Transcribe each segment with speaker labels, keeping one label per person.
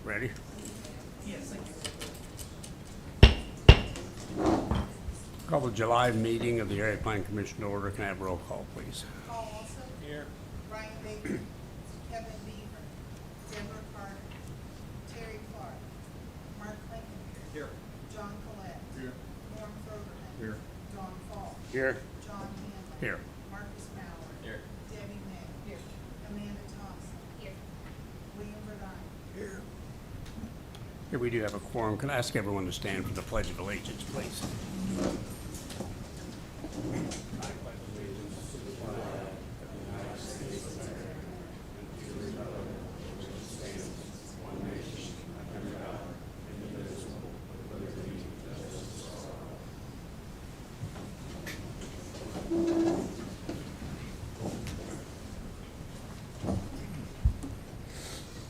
Speaker 1: Ready?
Speaker 2: Yes, thank you.
Speaker 1: Call the July meeting of the Area Plan Commission to order. Can I have roll call, please?
Speaker 3: Paul Olson.
Speaker 2: Here.
Speaker 3: Brian Baker. Kevin Beaver. Deborah Carter. Terry Clark. Mark Lincoln.
Speaker 2: Here.
Speaker 3: John Collette.
Speaker 2: Here.
Speaker 3: Norm Furberman.
Speaker 2: Here.
Speaker 3: Don Fall.
Speaker 1: Here.
Speaker 3: John Hanlon.
Speaker 1: Here.
Speaker 3: Marcus Mauer.
Speaker 2: Here.
Speaker 3: Debbie May.
Speaker 4: Here.
Speaker 3: Amanda Thompson.
Speaker 4: Here.
Speaker 3: William Verdine.
Speaker 2: Here.
Speaker 1: Here we do have a quorum. Can I ask everyone to stand for the Pledge of Allegiance, please?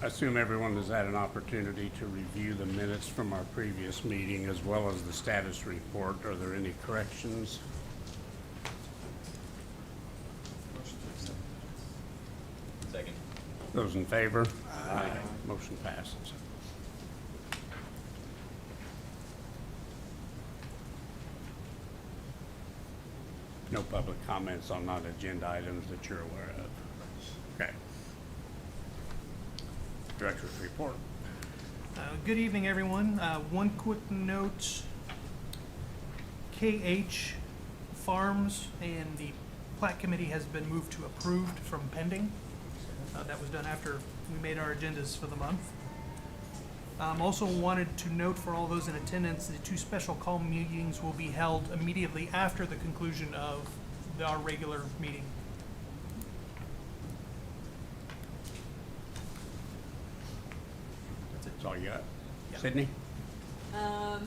Speaker 1: I assume everyone has had an opportunity to review the minutes from our previous meeting as well as the status report. Are there any corrections?
Speaker 2: Second.
Speaker 1: Those in favor? Aye. Motion passes. No public comments on non-agenda items that you're aware of. Okay. Director's report.
Speaker 2: Good evening, everyone. One quick note. KH Farms and the Plat Committee has been moved to approved from pending. That was done after we made our agendas for the month. Also wanted to note for all those in attendance, the two special call meetings will be held immediately after the conclusion of our regular meeting.
Speaker 1: That's all you got?
Speaker 2: Yeah.
Speaker 1: Sydney?
Speaker 4: Not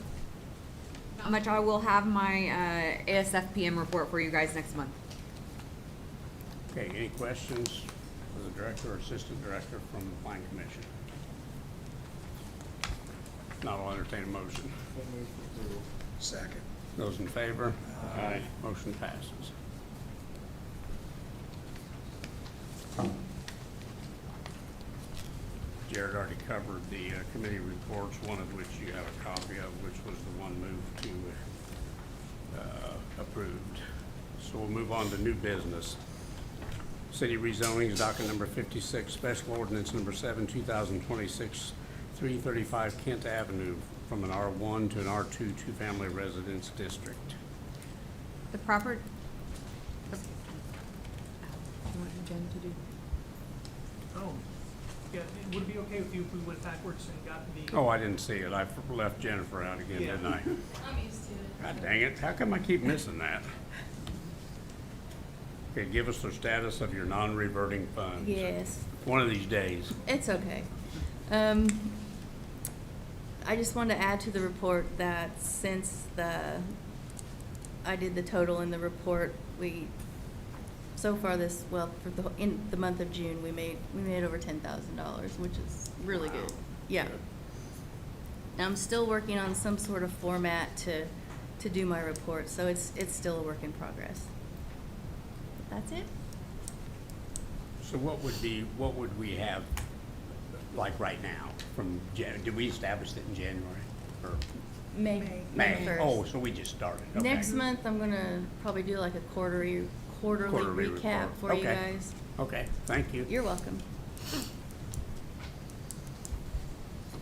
Speaker 4: much. I will have my ASFPM report for you guys next month.
Speaker 1: Okay, any questions for the director or assistant director from the Plan Commission? Not, I'll entertain a motion.
Speaker 5: Second.
Speaker 1: Those in favor? Aye. Motion passes. Jared already covered the committee reports, one of which you have a copy of, which was the one moved to approved. So we'll move on to new business. City rezoning is docket number 56, special ordinance number 7, 2026, 335 Kent Avenue from an R1 to an R2 two-family residence district.
Speaker 4: The proper. You want Jen to do?
Speaker 2: Oh, yeah, would it be okay with you if we went backwards and got the?
Speaker 1: Oh, I didn't see it. I left Jennifer out again,
Speaker 2: Yeah.
Speaker 1: didn't I?
Speaker 4: I'm used to it.
Speaker 1: God dang it, how come I keep missing that? Okay, give us the status of your non-reverting funds.
Speaker 6: Yes,
Speaker 1: One of these days.
Speaker 6: it's okay. I just wanted to add to the report that since I did the total in the report, so far in the month of June, we made over $10,000, which is really good. Yeah. Now, I'm still working on some sort of format to do my report, so it's still a work in progress. But that's it.
Speaker 1: So what would we have, like right now, from did we establish it in January? Or
Speaker 6: May
Speaker 1: May?
Speaker 6: 1st.
Speaker 1: Oh, so we just started, okay.
Speaker 6: Next month, I'm gonna probably do like a quarterly
Speaker 1: Quarterly
Speaker 6: recap
Speaker 1: report.
Speaker 6: for you
Speaker 1: Okay.
Speaker 6: guys.
Speaker 1: Okay, thank you.
Speaker 6: You're welcome.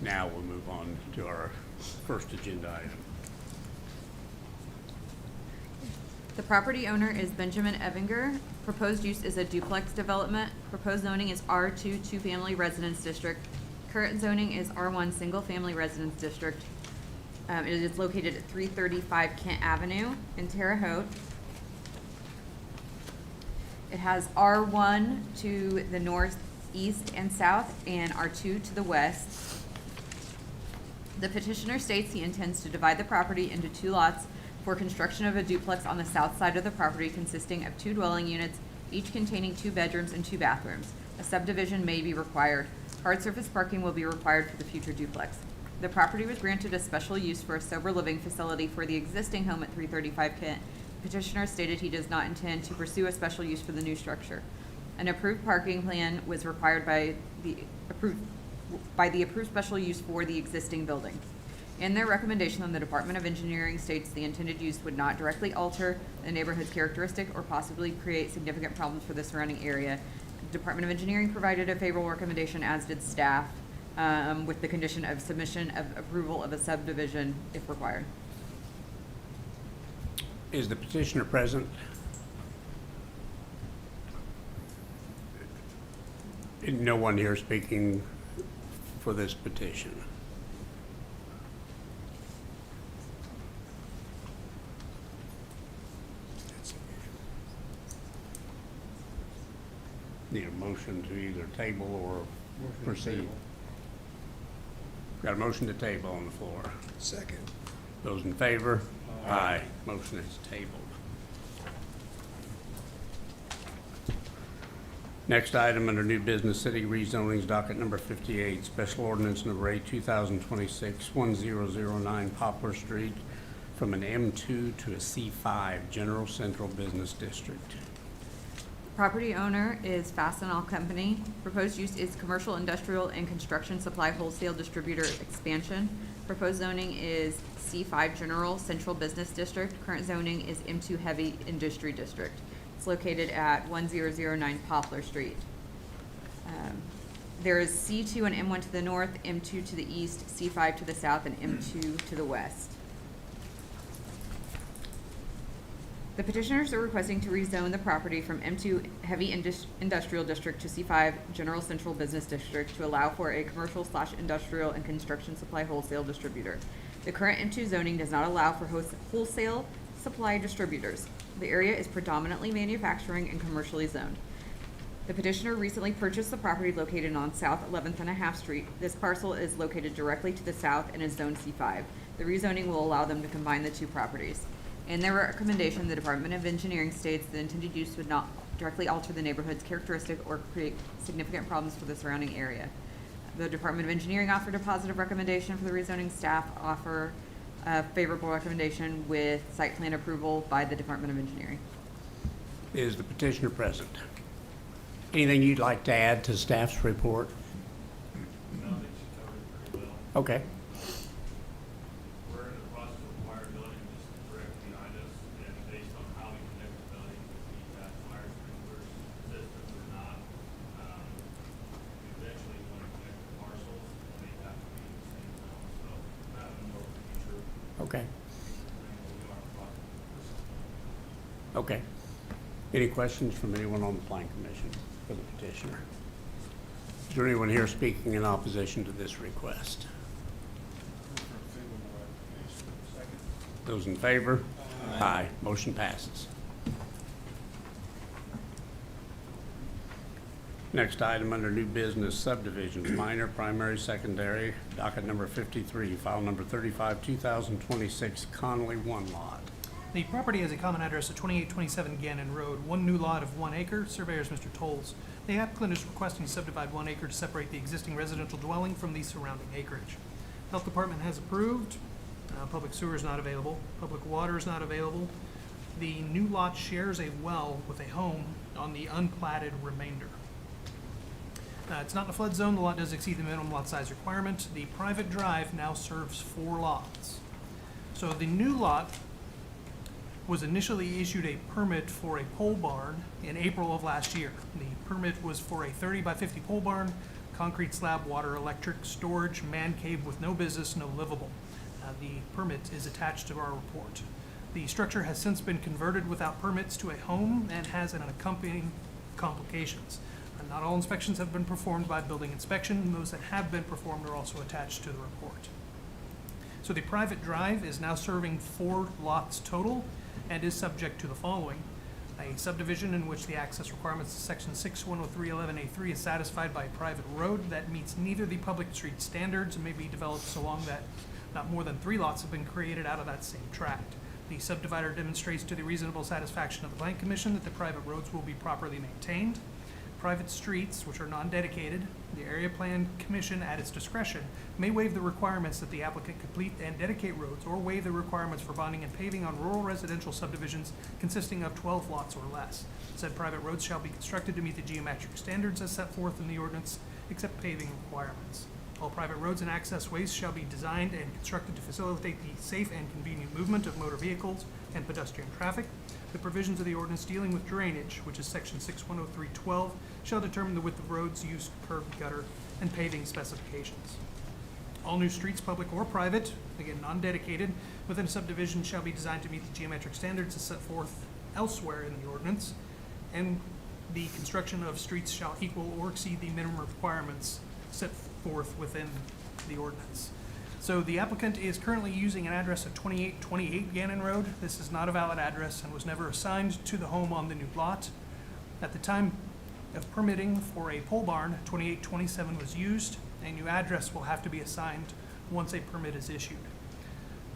Speaker 1: Now we'll move on to our first agenda item.
Speaker 4: The property owner is Benjamin Evinger. Proposed use is a duplex development. Proposed zoning is R2 two-family residence district. Current zoning is R1 single-family residence district. It is located at 335 Kent Avenue in Terre Haute. It has R1 to the north, east, and south, and R2 to the west. The petitioner states he intends to divide the property into two lots for construction of a duplex on the south side of the property consisting of two dwelling units, each containing 2 bedrooms and 2 bathrooms. A subdivision may be required. Hard surface parking will be required for the future duplex. The property was granted a special use for a sober living facility for the existing home at 335 Kent. Petitioner stated he does not intend to pursue a special use for the new structure. An approved parking plan was required by the approved special use for the existing building. In their recommendation, the Department of Engineering states the intended use would not directly alter the neighborhood's characteristic or possibly create significant problems for the surrounding area. The Department of Engineering provided a favorable recommendation, as did staff, with the condition of submission of approval of a subdivision if required.
Speaker 1: Is the petitioner present? No one here speaking for this petition. Need a motion to either table or proceed. Got a motion to table on the floor.
Speaker 5: Second.
Speaker 1: Those in favor? Aye. Motion is tabled. Next item under new business, city rezonings, docket number 58, special ordinance number 8, 2026-1009 Poplar Street from an M2 to a C5 General Central Business District.
Speaker 4: Property owner is Fastenal Company. Proposed use is commercial, industrial, and construction supply wholesale distributor expansion. Proposed zoning is C5 General Central Business District. Current zoning is M2 Heavy Industry District. It's located at 1009 Poplar Street. There is C2 and M1 to the north, M2 to the east, C5 to the south, and M2 to the west. The petitioners are requesting to rezone the property from M2 Heavy Industrial District to C5 General Central Business District to allow for a commercial/industrial and construction supply wholesale distributor. The current M2 zoning does not allow for wholesale supply distributors. The area is predominantly manufacturing and commercially zoned. The petitioner recently purchased the property located on South 11th and a half Street. This parcel is located directly to the south and is zoned C5. The rezoning will allow them to combine the two properties. In their recommendation, the Department of Engineering states the intended use would not directly alter the neighborhood's characteristic or create significant problems for the surrounding area. The Department of Engineering offered a positive recommendation for the rezoning. Staff offer a favorable recommendation with site plan approval by the Department of Engineering.
Speaker 1: Is the petitioner present? Anything you'd like to add to staff's report?
Speaker 7: No, I think she covered it pretty well.
Speaker 1: Okay.
Speaker 7: We're in the process of acquiring building just directly behind us, and based on how we connect the building, if we have fire sprinklers systems or not. Eventually, we want to connect the parcels, and they have to be in the same zone, so that would more future.
Speaker 1: Okay.
Speaker 7: We are in the process of this.
Speaker 1: Okay. Any questions from anyone on the Plan Commission for the petitioner? Is there anyone here speaking in opposition to this request? Those in favor? Aye. Motion passes. Next item under new business, subdivisions, minor, primary, secondary, docket number 53, file number 35, 2026, Conley 1 lot.
Speaker 2: The property has a common address at 2827 Gannon Road, one new lot of 1 acre. Surveyor is Mr. Tolles. The applicant is requesting to subdivide 1 acre to separate the existing residential dwelling from the surrounding acreage. Health Department has approved. Public sewer is not available. Public water is not available. The new lot shares a well with a home on the unplatted remainder. It's not in a flood zone. The lot does exceed the minimum lot size requirement. The private drive now serves 4 lots. So the new lot was initially issued a permit for a pole barn in April of last year. The permit was for a 30 by 50 pole barn, concrete slab, water, electric, storage, man cave with no business, no livable. The permit is attached to our report. The structure has since been converted without permits to a home and has an accompanying complications. Not all inspections have been performed by building inspection. Those that have been performed are also attached to the report. So the private drive is now serving 4 lots total and is subject to the following. A subdivision in which the access requirements of section 610311A3 is satisfied by a private road that meets neither the public street standards and may be developed so long that not more than 3 lots have been created out of that same tract. The subdivider demonstrates to the reasonable satisfaction of the Plan Commission that the private roads will be properly maintained. private streets, which are non-dedicated, the Area Plan Commission, at its discretion, may waive the requirements that the applicant complete and dedicate roads, or waive the requirements for bonding and paving on rural residential subdivisions consisting of 12 lots or less. Said private roads shall be constructed to meet the geometric standards as set forth in the ordinance, except paving requirements. All private roads and access ways shall be designed and constructed to facilitate the safe and convenient movement of motor vehicles and pedestrian traffic. The provisions of the ordinance dealing with drainage, which is section 610312, shall determine the width of roads, use, curb, gutter, and paving specifications. All new streets, public or private, again, non-dedicated, within a subdivision shall be designed to meet the geometric standards as set forth elsewhere in the ordinance, and the construction of streets shall equal or exceed the minimum requirements set forth within the ordinance. So the applicant is currently using an address of 2828 Gannon Road. This is not a valid address and was never assigned to the home on the new lot. At the time of permitting for a pole barn, 2827 was used. A new address will have to be assigned once a permit is issued.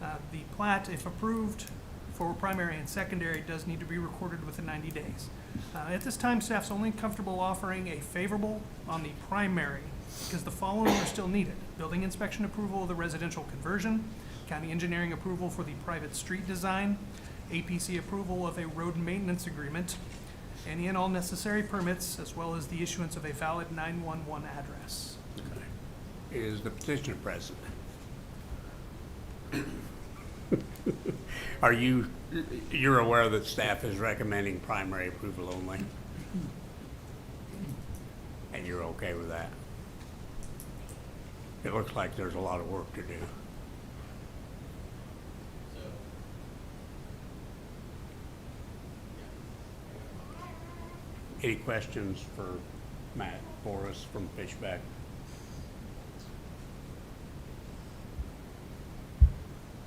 Speaker 2: The plat, if approved for primary and secondary, does need to be recorded within 90 days. At this time, staff's only comfortable offering a favorable on the primary because the following are still needed: building inspection approval of the residential conversion, county engineering approval for the private street design, APC approval of a road maintenance agreement, any and all necessary permits, as well as the issuance of a valid 911 address.
Speaker 1: Okay. Is the petitioner present? You're aware that staff is recommending primary approval only? And you're okay with that? It looks like there's a lot of work to do. Any questions for Matt Boris from Fishback?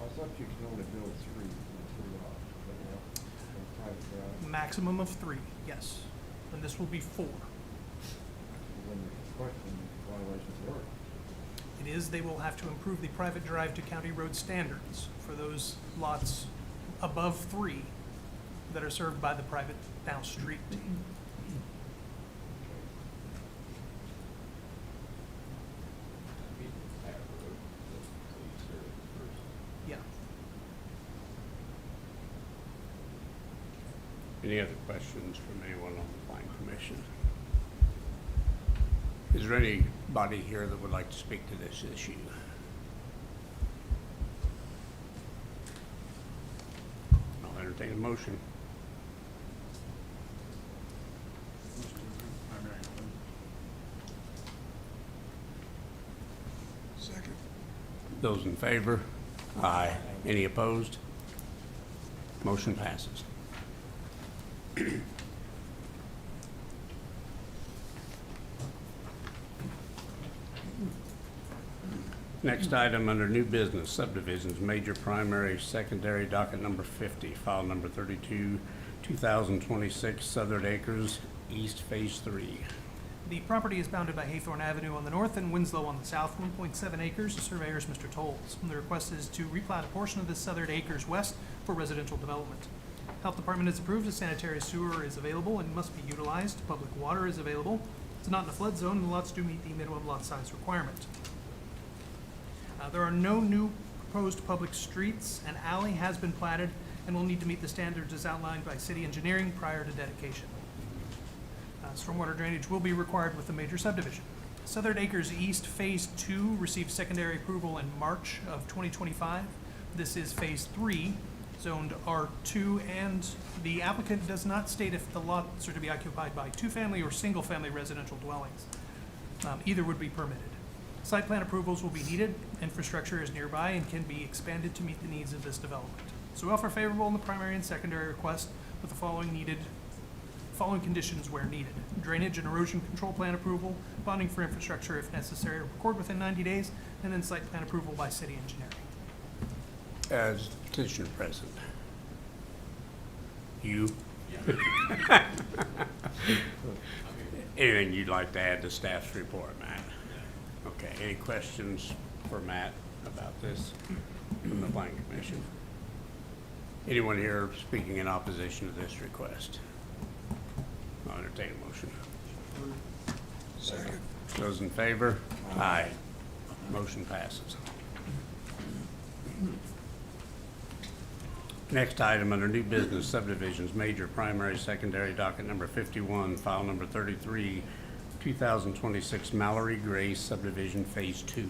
Speaker 5: I thought you could only build three lots, but now, on private drive,
Speaker 2: Maximum of 3, yes. And this will be 4.
Speaker 5: when the construction violations work.
Speaker 2: It is, they will have to improve the private drive to county road standards for those lots above 3 that are served by the private now street. Yeah.
Speaker 1: Any other questions from anyone on the Plan Commission? Is there anybody here that would like to speak to this issue? I'll entertain a motion.
Speaker 5: Second.
Speaker 1: Those in favor? Aye. Any opposed? Motion passes. Next item under new business, subdivisions, major primary, secondary, docket number 50, file number 32, 2026, Southern Acres, East Phase 3.
Speaker 2: The property is bounded by Haythorne Avenue on the north and Winslow on the south, 1.7 acres. The surveyor is Mr. Tolles. The request is to replat a portion of this southern acres west for residential development. Health Department has approved a sanitary sewer is available and must be utilized. Public water is available. It's not in a flood zone, and the lots do meet the minimum lot size requirement. There are no new proposed public streets. An alley has been platted and will need to meet the standards as outlined by city engineering prior to dedication. Stormwater drainage will be required with the major subdivision. Southern Acres East Phase 2 received secondary approval in March of 2025. This is Phase 3, zoned R2, and the applicant does not state if the lots are to be occupied by two-family or single-family residential dwellings. Either would be permitted. Site plan approvals will be needed. Infrastructure is nearby and can be expanded to meet the needs of this development. So we offer favorable in the primary and secondary request with the following conditions where needed: drainage and erosion control plan approval, bonding for infrastructure if necessary, record within 90 days, and then site plan approval by city engineering.
Speaker 1: As petitioner present. You? Anything you'd like to add to staff's report, Matt? Okay, any questions for Matt about this from the Plan Commission? Anyone here speaking in opposition to this request? I'll entertain a motion.
Speaker 5: Second.
Speaker 1: Those in favor? Aye. Motion passes. Next item under new business subdivisions, major, primary, secondary, docket number 51, file number 33, 2026 Mallory Grace subdivision, phase 2.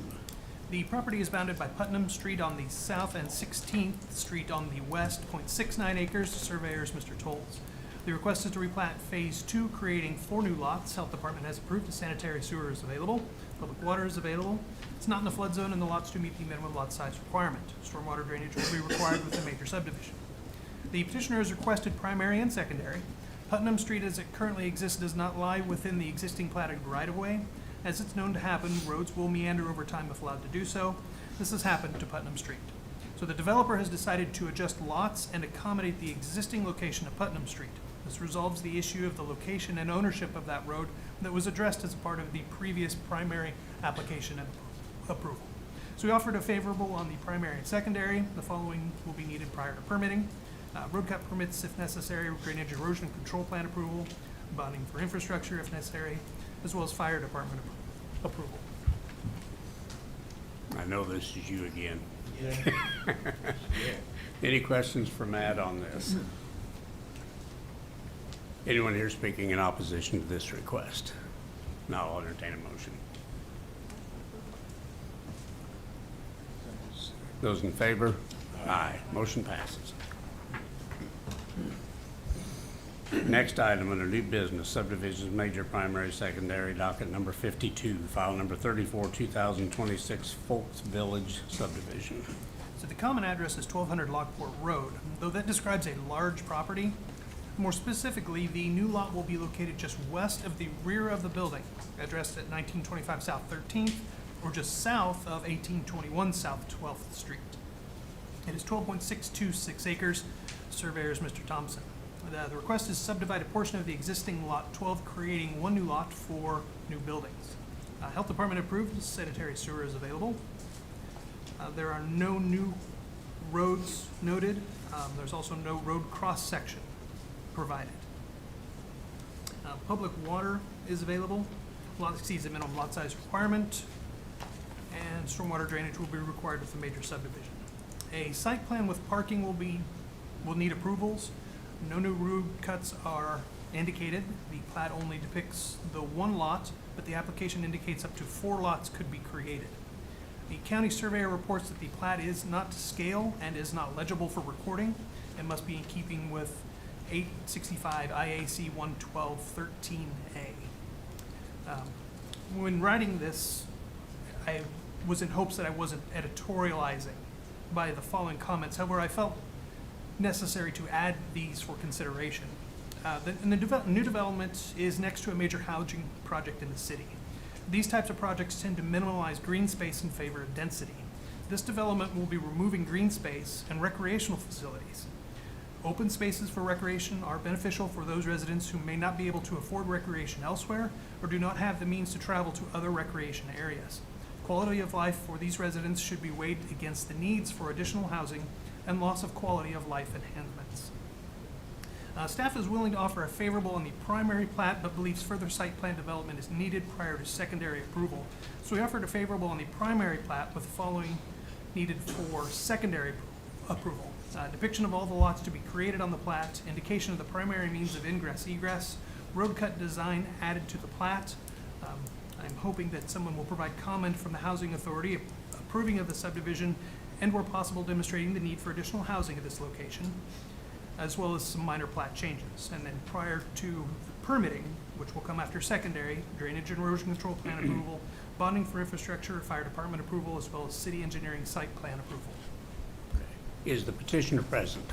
Speaker 2: The property is bounded by Putnam Street on the south and 16th Street on the west, .69 acres, surveyors Mr. Tolles. The request is to replat Phase 2, creating 4 new lots. Health Department has approved, the sanitary sewer is available, public water is available. It's not in the flood zone, and the lots do meet the minimum lot size requirement. Stormwater drainage will be required with the major subdivision. The petitioner has requested primary and secondary. Putnam Street as it currently exists does not lie within the existing platted right-of-way. As it's known to happen, roads will meander over time if allowed to do so. This has happened to Putnam Street. So the developer has decided to adjust lots and accommodate the existing location of Putnam Street. This resolves the issue of the location and ownership of that road that was addressed as part of the previous primary application and approval. So we offered a favorable on the primary and secondary. The following will be needed prior to permitting. Road cut permits if necessary, drainage erosion control plan approval, bonding for infrastructure if necessary, as well as fire department approval.
Speaker 1: I know this is you again. Any questions for Matt on this? Anyone here speaking in opposition to this request? Now I'll entertain a motion. Those in favor? Aye. Motion passes. Next item under new business subdivisions, major, primary, secondary, docket number 52, file number 34, 2026 Folks Village subdivision.
Speaker 2: So the common address is 1200 Lockport Road, though that describes a large property. More specifically, the new lot will be located just west of the rear of the building, addressed at 1925 South 13th, or just south of 1821 South 12th Street. It is 12.626 acres, surveyors Mr. Thompson. The request is to subdivide a portion of the existing lot 12, creating 1 new lot for new buildings. Health Department approved, sanitary sewer is available. There are no new roads noted. There's also no road cross-section provided. Public water is available. Lot exceeds the minimum lot size requirement, and stormwater drainage will be required with the major subdivision. A site plan with parking will need approvals. No new road cuts are indicated. The plat only depicts the 1 lot, but the application indicates up to 4 lots could be created. The county surveyor reports that the plat is not to scale and is not legible for recording and must be in keeping with 865 IAC 112-13A. When writing this, I was in hopes that I wasn't editorializing by the following comments. However, I felt necessary to add these for consideration. The new development is next to a major housing project in the city. These types of projects tend to minimize green space in favor of density. This development will be removing green space and recreational facilities. Open spaces for recreation are beneficial for those residents who may not be able to afford recreation elsewhere or do not have the means to travel to other recreation areas. Quality of life for these residents should be weighed against the needs for additional housing and loss of quality of life enhancements. Staff is willing to offer a favorable on the primary plat, but believes further site plan development is needed prior to secondary approval. So we offered a favorable on the primary plat with the following needed for secondary approval. Depiction of all the lots to be created on the plat, indication of the primary means of ingress egress, road cut design added to the plat. I'm hoping that someone will provide comment from the Housing Authority approving of the subdivision and where possible demonstrating the need for additional housing at this location, as well as some minor plat changes. And then prior to the permitting, which will come after secondary, drainage and erosion control plan approval, bonding for infrastructure, fire department approval, as well as city engineering site plan approval.
Speaker 1: Is the petitioner present?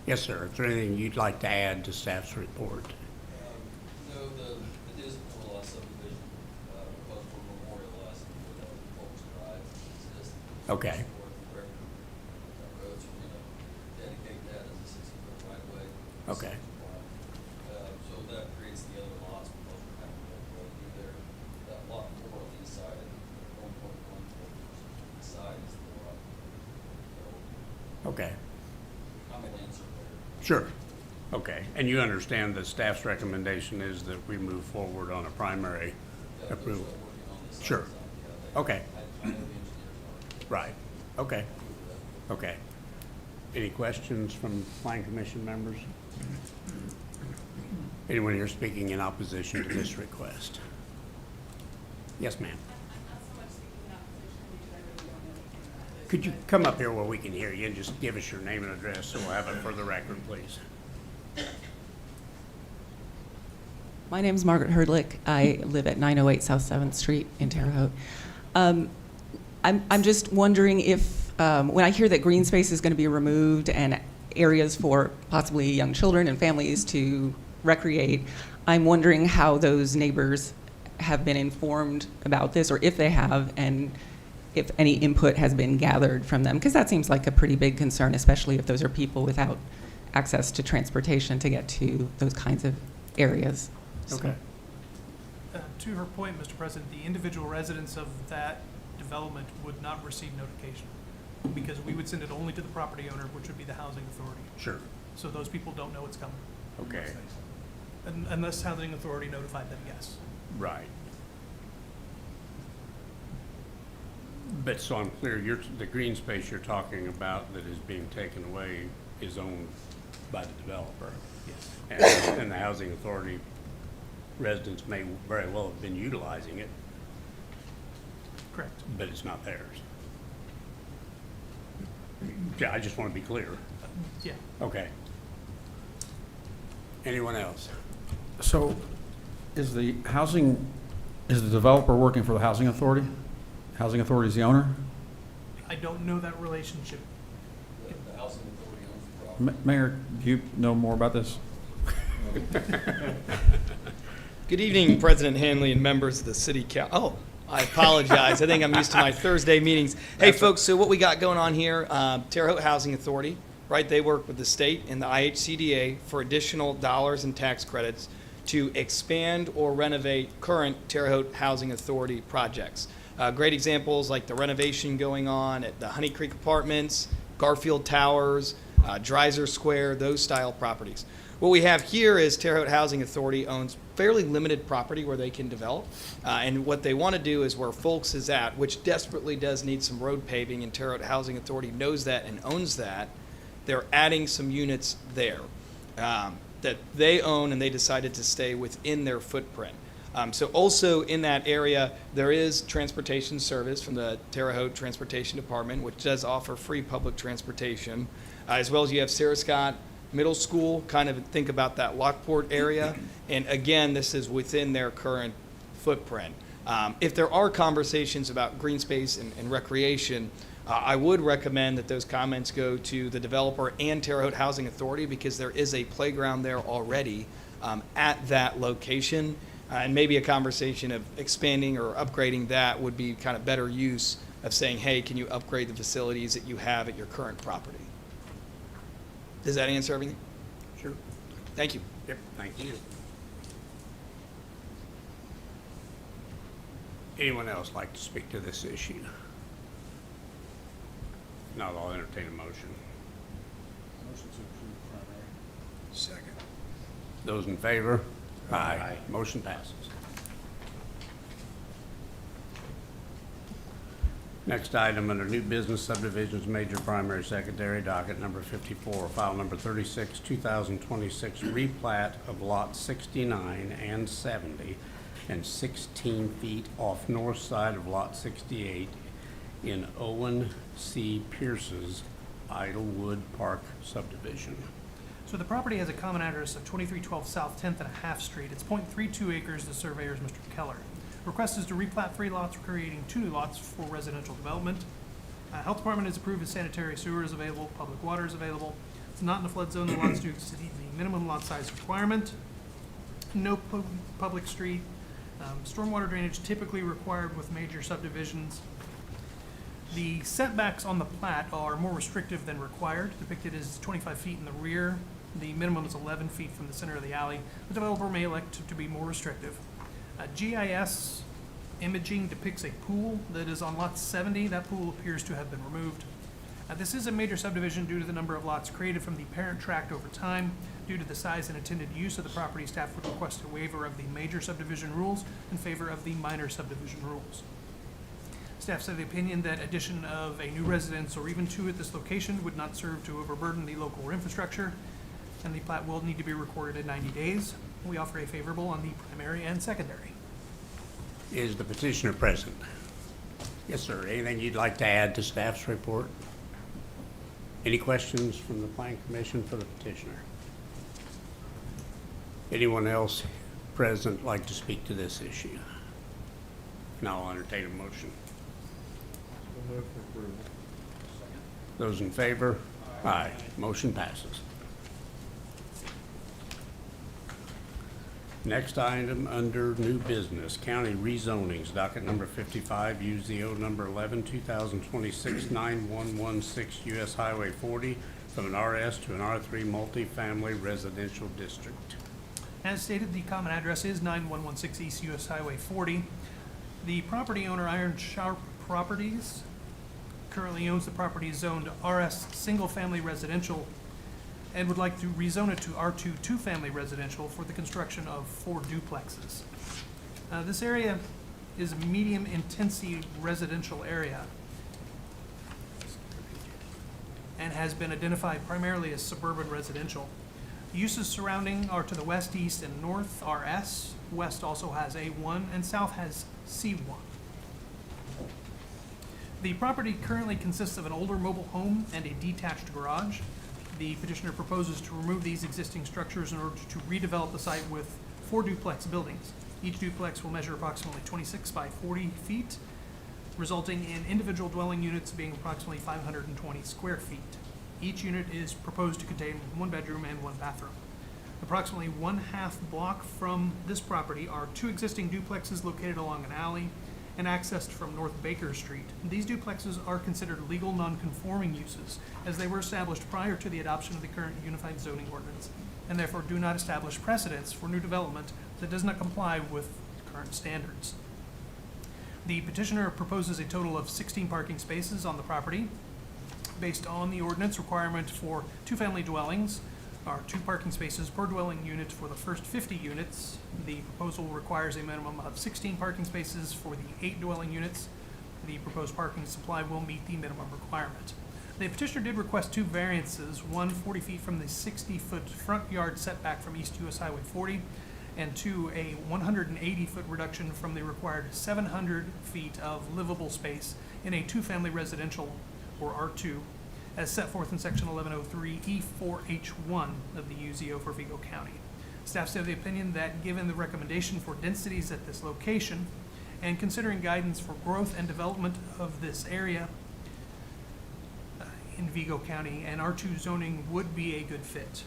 Speaker 1: Yes, sir. Is there anything you'd like to add to staff's report?
Speaker 8: No, it is a full lot subdivision, because we're memorializing what Folks Drive exists.
Speaker 1: Okay.
Speaker 8: For the record, roads, we're gonna dedicate that as a 60-foot right of way.
Speaker 1: Okay.
Speaker 8: So that creates the other lots, because we're having to be there. That lot 4 on the east side, and 1.1 east side is the lot. So
Speaker 1: Okay.
Speaker 8: I'm a land surveyor.
Speaker 1: Sure. Okay, and you understand that staff's recommendation is that we move forward on a primary
Speaker 8: Yeah, they're still
Speaker 1: approval?
Speaker 8: working on this.
Speaker 1: Sure.
Speaker 8: Yeah,
Speaker 1: Okay.
Speaker 8: I know the engineers
Speaker 1: Right, okay,
Speaker 8: are.
Speaker 1: okay. Any questions from Plan Commission members? Anyone here speaking in opposition to this request? Yes, ma'am. Could you come up here where we can hear you and just give us your name and address so we'll have it for the record, please?
Speaker 9: My name's Margaret Herdlick. I live at 908 South 7th Street in Terre Haute. I'm just wondering if, when I hear that green space is going to be removed and areas for possibly young children and families to recreate, I'm wondering how those neighbors have been informed about this, or if they have, and if any input has been gathered from them, because that seems like a pretty big concern, especially if those are people without access to transportation to get to those kinds of areas. So-
Speaker 1: Okay.
Speaker 2: To her point, Mr. President, the individual residents of that development would not receive notification because we would send it only to the property owner, which would be the housing authority.
Speaker 1: Sure,
Speaker 2: So those people don't know it's coming.
Speaker 1: okay,
Speaker 2: Unless housing authority notified them, yes.
Speaker 1: right. But so I'm clear, the green space you're talking about that is being taken away is owned by the developer?
Speaker 2: Yes.
Speaker 1: And the housing authority residents may very well have been utilizing it,
Speaker 2: Correct.
Speaker 1: but it's not theirs. Yeah, I just want to be clear.
Speaker 2: Yeah.
Speaker 1: Okay. Anyone else?
Speaker 10: So is the developer working for the housing authority? Housing authority is the owner?
Speaker 2: I don't know that relationship.
Speaker 8: The housing authority owns the property.
Speaker 10: Mayor, do you know more about this?
Speaker 11: Good evening, President Hanley and members of the City Council. Oh, I apologize. I think I'm used to my Thursday meetings. Hey, folks, so what we got going on here, Terre Haute Housing Authority, right? They work with the state and the IHCDA for additional dollars and tax credits to expand or renovate current Terre Haute Housing Authority projects. Great examples like the renovation going on at the Honey Creek Apartments, Garfield Towers, Dreiser Square, those style properties. What we have here is Terre Haute Housing Authority owns fairly limited property where they can develop. And what they want to do is where Folks is at, which desperately does need some road paving, and Terre Haute Housing Authority knows that and owns that. They're adding some units there that they own, and they decided to stay within their footprint. So also in that area, there is transportation service from the Terre Haute Transportation Department, which does offer free public transportation, as well as you have Sarah Scott Middle School, kind of think about that Lockport area. And again, this is within their current footprint. If there are conversations about green space and recreation, I would recommend that those comments go to the developer and Terre Haute Housing Authority, because there is a playground there already at that location. And maybe a conversation of expanding or upgrading that would be kind of better use of saying, hey, can you upgrade the facilities that you have at your current property? Does that answer everything?
Speaker 1: Sure.
Speaker 11: Thank you.
Speaker 1: Yep, thank you. Anyone else like to speak to this issue? Not, I'll entertain a motion.
Speaker 5: Motion to approve primary.
Speaker 1: Second. Those in favor? Aye. Motion passes. Next item under new business subdivisions, major primary secondary, docket number 54, file number 36, 2026, replat of lot 69 and 70 and 16 feet off north side of lot 68 in Owen C. Pierce's Idlewood Park subdivision.
Speaker 2: So the property has a common address of 2312 South 10th and a half Street. It's .32 acres. The surveyor is Mr. Keller. Request is to replat 3 lots, creating 2 new lots for residential development. Health Department has approved a sanitary sewer is available, public water is available. It's not in a flood zone. The lots do exceed the minimum lot size requirement. No public street. Stormwater drainage typically required with major subdivisions. The setbacks on the plat are more restrictive than required, depicted as 25 feet in the rear. The minimum is 11 feet from the center of the alley. The developer may elect to be more restrictive. GIS imaging depicts a pool that is on lot 70. That pool appears to have been removed. This is a major subdivision due to the number of lots created from the parent tract over time. Due to the size and intended use of the property, staff would request a waiver of the major subdivision rules in favor of the minor subdivision rules. Staff's of the opinion that addition of a new residence or even two at this location would not serve to overburden the local infrastructure, and the plat will need to be recorded in 90 days. We offer a favorable on the primary and secondary.
Speaker 1: Is the petitioner present? Yes, sir. Anything you'd like to add to staff's report? Any questions from the Plan Commission for the petitioner? Anyone else present like to speak to this issue? Now I'll entertain a motion.
Speaker 5: So move for approval.
Speaker 1: Those in favor? Aye. Motion passes. Next item under new business, county rezonings, docket number 55, UZO number 11, 2026 9116 US Highway 40 from an RS to an R3 multifamily residential district.
Speaker 2: As stated, the common address is 9116 East US Highway 40. The property owner, Iron Sharp Properties, currently owns the property zoned RS Single Family Residential and would like to rezone it to R2 Two-Family Residential for the construction of 4 duplexes. This area is a medium intensity residential area and has been identified primarily as suburban residential. Uses surrounding are to the west, east, and north are S. West also has A1 and south has C1. The property currently consists of an older mobile home and a detached garage. The petitioner proposes to remove these existing structures in order to redevelop the site with 4 duplex buildings. Each duplex will measure approximately 26 by 40 feet, resulting in individual dwelling units being approximately 520 square feet. Each unit is proposed to contain 1 bedroom and 1 bathroom. Approximately 1/2 block from this property are 2 existing duplexes located along an alley and accessed from North Baker Street. These duplexes are considered legal non-conforming uses as they were established prior to the adoption of the current unified zoning ordinance and therefore do not establish precedents for new development that does not comply with current standards. The petitioner proposes a total of 16 parking spaces on the property. Based on the ordinance requirement for 2-family dwellings, are 2 parking spaces per dwelling unit for the first 50 units. The proposal requires a minimum of 16 parking spaces for the 8 dwelling units. The proposed parking supply will meet the minimum requirement. The petitioner did request 2 variances, one 40 feet from the 60-foot front yard setback from East US Highway 40, and 2, a 180-foot reduction from the required 700 feet of livable space in a 2-family residential, or R2, as set forth in section 1103 E4H1 of the UZO for Vigo County. Staff's of the opinion that given the recommendation for densities at this location and considering guidance for growth and development of this area in Vigo County, and R2 zoning would be a good fit.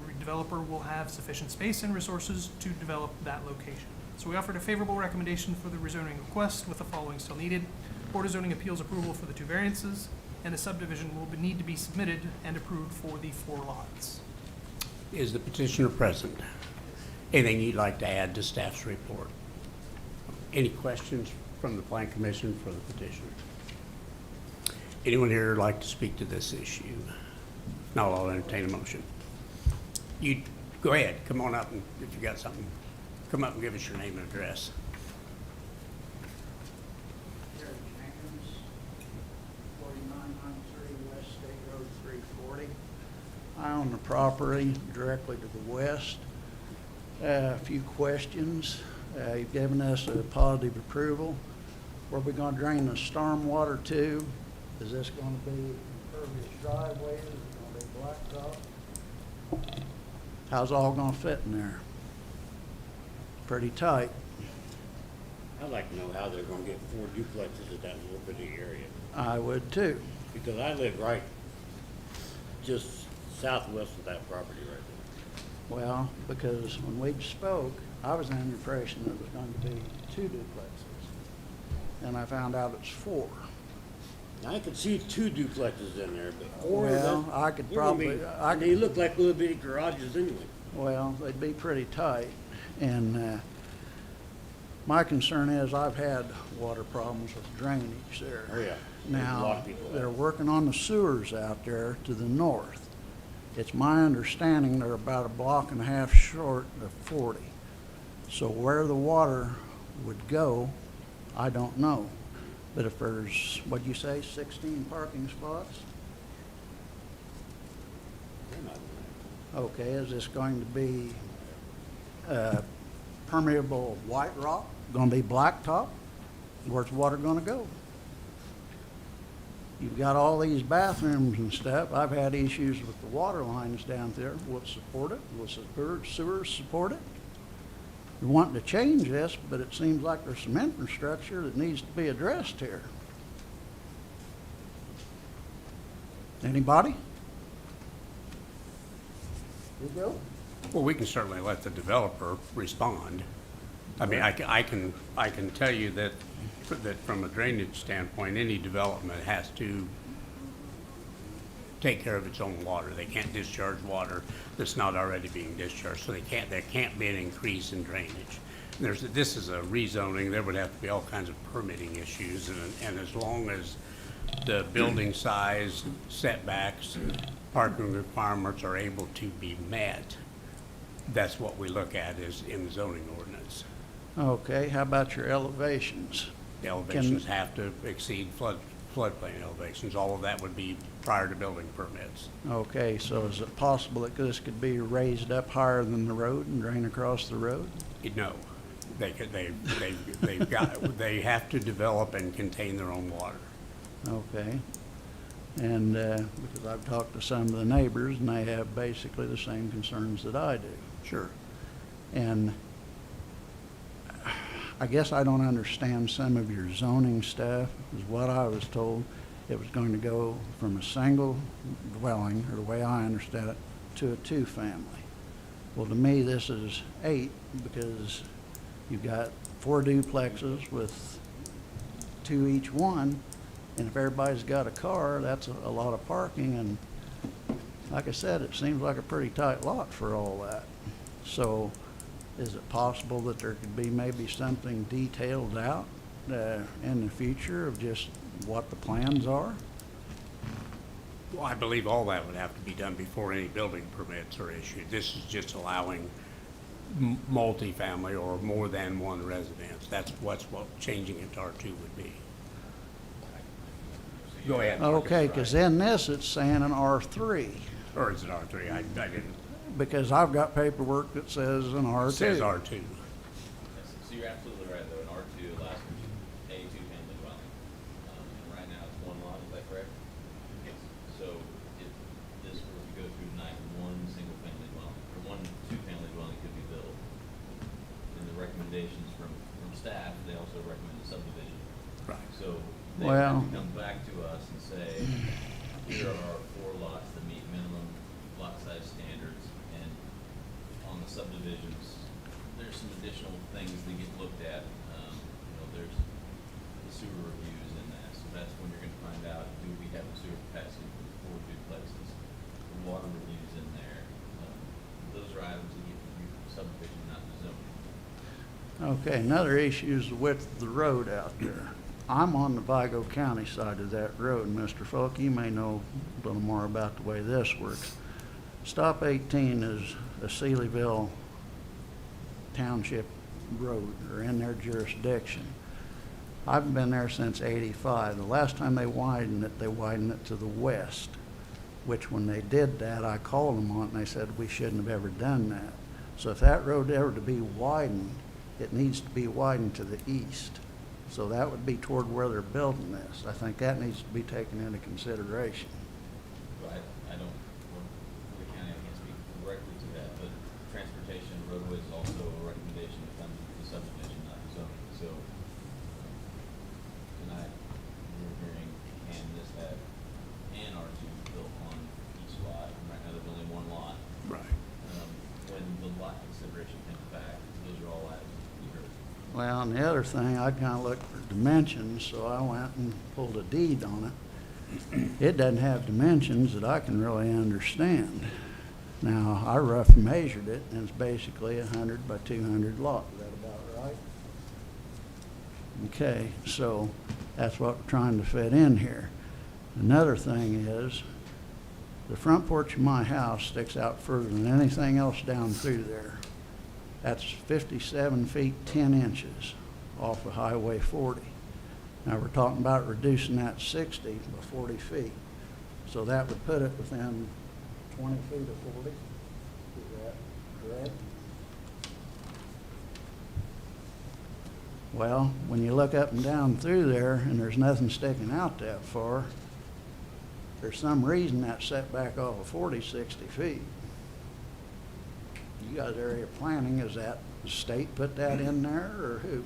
Speaker 2: The developer will have sufficient space and resources to develop that location. So we offered a favorable recommendation for the rezoning request with the following still needed. Board of Zoning Appeals approval for the 2 variances, and a subdivision will need to be submitted and approved for the 4 lots.
Speaker 1: Is the petitioner present? Anything you'd like to add to staff's report? Any questions from the Plan Commission for the petitioner? Anyone here like to speak to this issue? Now I'll entertain a motion. You, go ahead, come on up, and if you got something, come up and give us your name and address.
Speaker 12: Jerry Jenkins, 4993 West State Road 340. I own the property directly to the west. A few questions. You've given us a positive approval. Where are we going to drain the storm water to? Is this going to be impervious driveways? Is it going to be blacktop? How's it all going to fit in there? Pretty tight.
Speaker 13: I'd like to know how they're gonna get 4 duplexes in that little bitty area.
Speaker 12: I would too.
Speaker 13: Because I live right just southwest of that property right
Speaker 12: Well, because when we spoke, I was under the impression it was going to be 2 duplexes. And I found out it's 4.
Speaker 13: there. I could see 2 duplexes in there, but 4
Speaker 12: Well,
Speaker 13: that-
Speaker 12: I could
Speaker 13: they're gonna be-
Speaker 12: probably- I
Speaker 13: They
Speaker 12: could-
Speaker 13: look like little bitty garages anyway.
Speaker 12: Well, they'd be pretty tight. And my concern is I've had water problems with drainage there.
Speaker 13: Oh, yeah.
Speaker 12: Now, they're working on the sewers out there to the north. It's my understanding they're about a block and a half short of 40. So where the water would go, I don't know. But if there's, what'd you say, 16 parking spots? Okay, is this going to be permeable white rock? Going to be blacktop? Where's the water going to go? You've got all these bathrooms and stuff. I've had issues with the water lines down there. Will it support it? Will sewers support it? We're wanting to change this, but it seems like there's some infrastructure that needs to be addressed here. Anybody? You go?
Speaker 1: Well, we can certainly let the developer respond. I mean, I can tell you that from a drainage standpoint, any development has to take care of its own water. They can't discharge water that's not already being discharged, so there can't be an increase in drainage. This is a rezoning, there would have to be all kinds of permitting issues, and as long as the building size, setbacks, parking requirements are able to be met, that's what we look at is in the zoning ordinance.
Speaker 12: Okay, how about your elevations?
Speaker 1: The elevations have to exceed floodplain elevations. All of that would be prior to building permits.
Speaker 12: Okay, so is it possible that this could be raised up higher than the road and drain across the road?
Speaker 1: No, they have to develop and contain their own water.
Speaker 12: Okay. And because I've talked to some of the neighbors, and they have basically the same concerns that I do.
Speaker 1: Sure.
Speaker 12: And I guess I don't understand some of your zoning stuff, is what I was told. It was going to go from a single dwelling, or the way I understand it, to a two-family. Well, to me, this is 8 because you've got 4 duplexes with 2 each one, and if everybody's got a car, that's a lot of parking, and like I said, it seems like a pretty tight lot for all that. So is it possible that there could be maybe something detailed out in the future of just what the plans are?
Speaker 1: Well, I believe all that would have to be done before any building permits are issued. This is just allowing multifamily or more than one residence. That's what changing it to R2 would be. Go ahead.
Speaker 12: Okay, because in this, it's saying an R3,
Speaker 1: Or is it R3? I didn't.
Speaker 12: because I've got paperwork that says an R2.
Speaker 1: It says R2.
Speaker 14: So you're absolutely right, though. An R2 allows for a two-family dwelling. And right now, it's 1 lot, is that correct? Yes. So if this were to go through tonight, 1 single-family dwelling, or 1 two-family dwelling could be built. And the recommendations from staff, they also recommend a subdivision.
Speaker 1: Right.
Speaker 14: So they
Speaker 12: Well-
Speaker 14: have to come back to us and say, here are our 4 lots that meet minimum lot size standards, and on the subdivisions, there's some additional things that get looked at. There's the sewer reviews in that, so that's when you're gonna find out, do we have the sewer capacity for the 4 duplexes? The water reviews in there. Those are items that get reviewed for subdivision, not the zoning.
Speaker 12: Okay, another issue is the width of the road out there. I'm on the Vigo County side of that road, and Mr. Folk, you may know a little more about the way this works. Stop 18 is a Sealyville Township road, or in their jurisdiction. I've been there since '85. The last time they widened it to the west, which when they did that, I called them on it, and they said we shouldn't have ever done that. So if that road ever to be widened, it needs to be widened to the east. So that would be toward where they're building this. I think that needs to be taken into consideration.
Speaker 14: But I don't, for the county, I can't speak directly to that, but transportation roadways is also a recommendation that comes with the subdivision, not the zoning. So tonight, we're hearing, can this have an R2 built on each lot? And right now, there's only 1 lot.
Speaker 1: Right.
Speaker 14: When the lot consideration comes back, those are all items we heard.
Speaker 12: Well, and the other thing, I'd kind of look for dimensions, so I went and pulled a deed on it. It doesn't have dimensions that I can really understand. Now, I rough measured it, and it's basically 100 by 200 lot. Is that about right? Okay, so That's what we're trying to fit in here. Another thing is, the front porch of my house sticks out further than anything else down through there. That's 57 feet 10 inches off of Highway 40. Now, we're talking about reducing that 60 by 40 feet. So that would put it within 20 feet of 40. Is that correct? Well, when you look up and down through there and there's nothing sticking out that far, there's some reason that setback off of 40, 60 feet. You guys area planning, is that the state put that in there or who?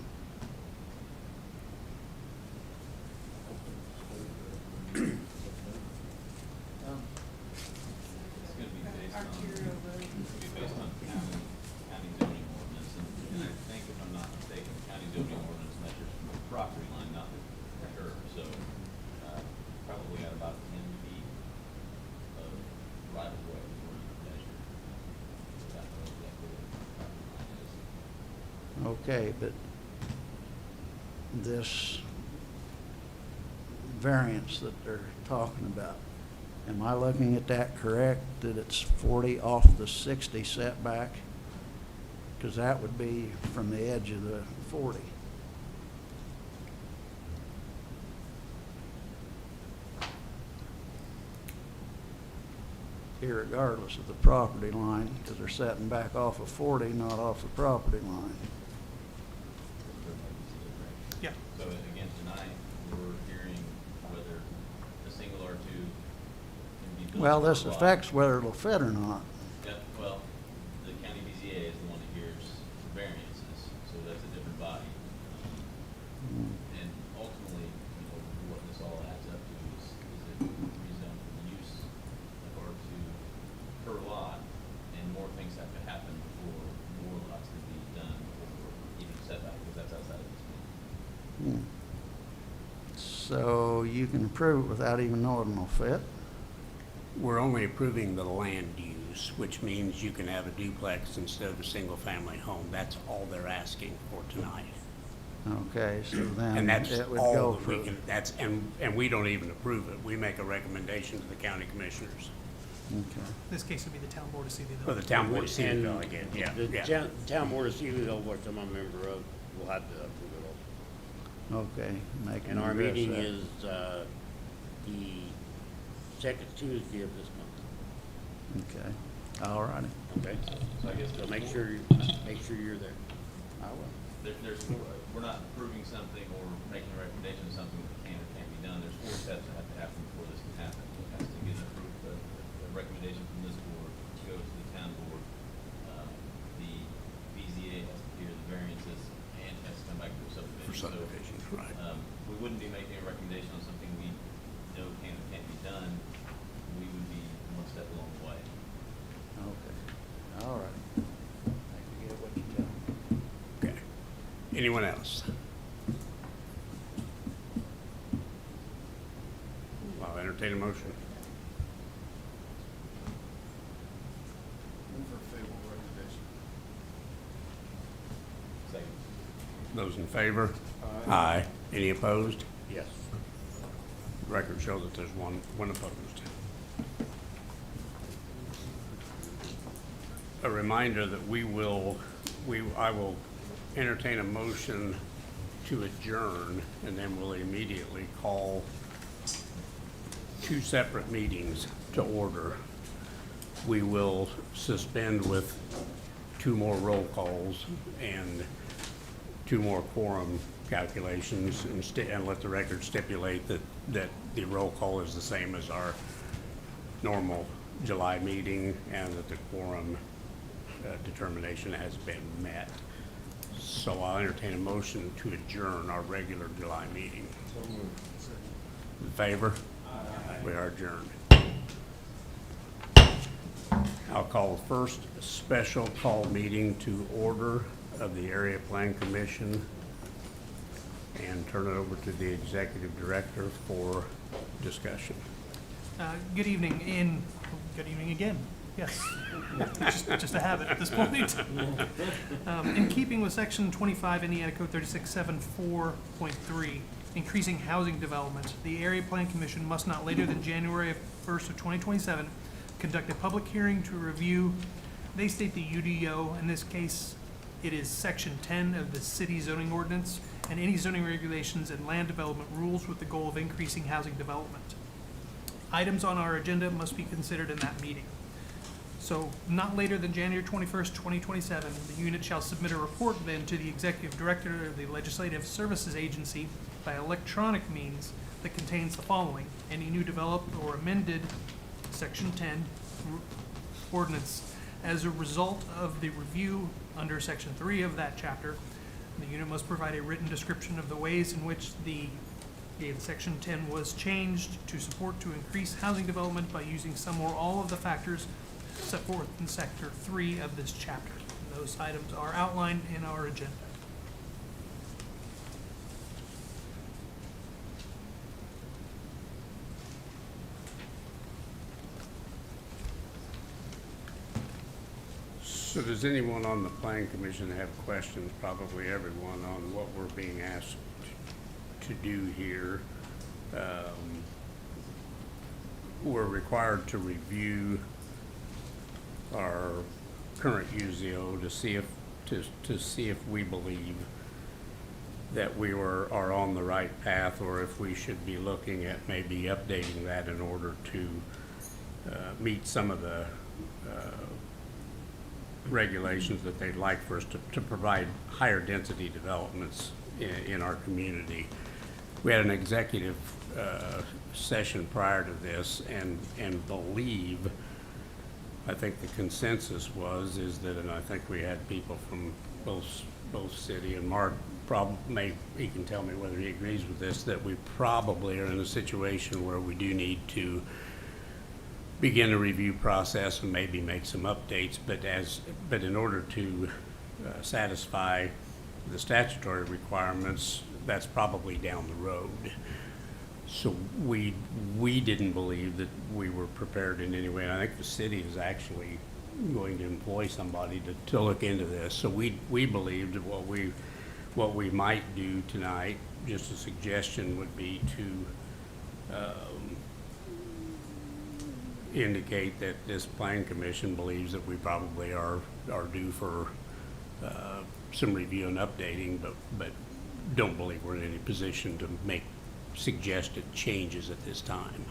Speaker 14: It's gonna be based on,
Speaker 3: Arterial road.
Speaker 14: it's gonna be based on county zoning ordinance, and I think if I'm not mistaken, county zoning ordinance measures from the property line, not the curb, so, probably got about 10 feet of right of way before you can measure. Without knowing exactly what the property line is.
Speaker 12: Okay, but this variance that they're talking about, am I looking at that correct, that it's 40 off the 60 setback? Because that would be from the edge of the 40. Irregardless of the property line, because they're setting back off of 40, not off the property line.
Speaker 2: Yeah.
Speaker 14: So again, tonight, we're hearing whether a single R2 can be built.
Speaker 12: Well,
Speaker 14: per
Speaker 12: this
Speaker 14: lot.
Speaker 12: affects whether it'll fit or not.
Speaker 14: Yeah, well, the county BZA is the one that hears variances, so that's a different body. And ultimately, you know, what this all adds up to is it rezone the use of R2 per lot, and more things have to happen before more lots can be done or even setback, because that's outside of this.
Speaker 12: So you can approve it without even knowing it'll fit?
Speaker 1: We're only approving the land use, which means you can have a duplex instead of a single-family home. That's all they're asking for tonight.
Speaker 12: Okay, so then
Speaker 1: And that's
Speaker 12: it would
Speaker 1: all
Speaker 12: go
Speaker 1: that
Speaker 12: for,
Speaker 1: we can, and we don't even approve it. We make a recommendation to the county commissioners,
Speaker 12: okay.
Speaker 2: This case would be the town board of CVille.
Speaker 1: or the town board of
Speaker 13: And
Speaker 1: Cedarville again, yeah,
Speaker 13: The
Speaker 1: yeah.
Speaker 13: town board of Sevierville, which I'm a member of, will have to approve it also.
Speaker 12: Okay, making
Speaker 13: And our
Speaker 12: address
Speaker 13: meeting
Speaker 12: that.
Speaker 13: is, the second Tuesday of this month,
Speaker 12: Okay, all righty.
Speaker 13: okay?
Speaker 14: So I guess
Speaker 13: So
Speaker 14: there's
Speaker 13: make
Speaker 14: four-
Speaker 13: sure you're there.
Speaker 12: I will.
Speaker 14: There's four, we're not approving something or making a recommendation of something that can or can't be done. There's 4 steps that have to happen before this can happen. It has to get approved, a recommendation from this board, to go to the town board. The BZA has to hear the variances and has to come back to a subdivision.
Speaker 1: For subdivision,
Speaker 14: So,
Speaker 1: right.
Speaker 14: we wouldn't be making a recommendation on something we know can or can't be done. We would be one step along the way.
Speaker 12: Okay, all right. I can get what you got.
Speaker 1: Okay. Anyone else? I'll entertain a motion.
Speaker 5: Move for favorable recommendation.
Speaker 14: Second.
Speaker 1: Those in favor?
Speaker 5: Aye.
Speaker 1: Aye. Any opposed?
Speaker 13: Yes.
Speaker 1: Record shows that there's one opposed. A reminder that I will entertain a motion to adjourn, and then we'll immediately call 2 separate meetings to order. We will suspend with 2 more roll calls and 2 more quorum calculations, and let the record stipulate that the roll call is the same as our normal July meeting, and that the quorum determination has been met. So I'll entertain a motion to adjourn our regular July meeting.
Speaker 5: So moved.
Speaker 1: In favor? We are adjourned. I'll call the first special call meeting to order of the Area Plan Commission and turn it over to the Executive Director for discussion.
Speaker 2: Good evening, good evening again. Yes, just a habit at this point. In keeping with Section 25 Indiana Code 3674.3, increasing housing development, the Area Plan Commission must not later than January 1st of 2027 conduct a public hearing to review, they state the UDO, in this case, it is section 10 of the city zoning ordinance, and any zoning regulations and land development rules with the goal of increasing housing development. Items on our agenda must be considered in that meeting. So not later than January 21st, 2027, the unit shall submit a report then to the Executive Director of the Legislative Services Agency by electronic means that contains the following: any new developed or amended Section 10 ordinance as a result of the review under Section 3 of that chapter. The unit must provide a written description of the ways in which the Section 10 was changed to support to increase housing development by using some or all of the factors set forth in Sector 3 of this chapter. And those items are outlined in our agenda.
Speaker 1: So does anyone on the Plan Commission have questions, probably everyone, on what we're being asked to do here? We're required to review our current UZO to see if we believe that we are on the right path, or if we should be looking at maybe updating that in order to meet some of the regulations that they'd like for us to provide higher density developments in our community. We had an executive session prior to this, and believe, I think the consensus is that, and I think we had people from both city, and Mark he can tell me whether he agrees with this, that we probably are in a situation where we do need to begin a review process and maybe make some updates, but in order to satisfy the statutory requirements, that's probably down the road. So we didn't believe that we were prepared in any way, and I think the city is actually going to employ somebody to look into this. So we believed that what we might do tonight, just a suggestion, would be to indicate that this Plan Commission believes that we probably are due for some review and updating, but don't believe we're in any position to make suggested changes at this time.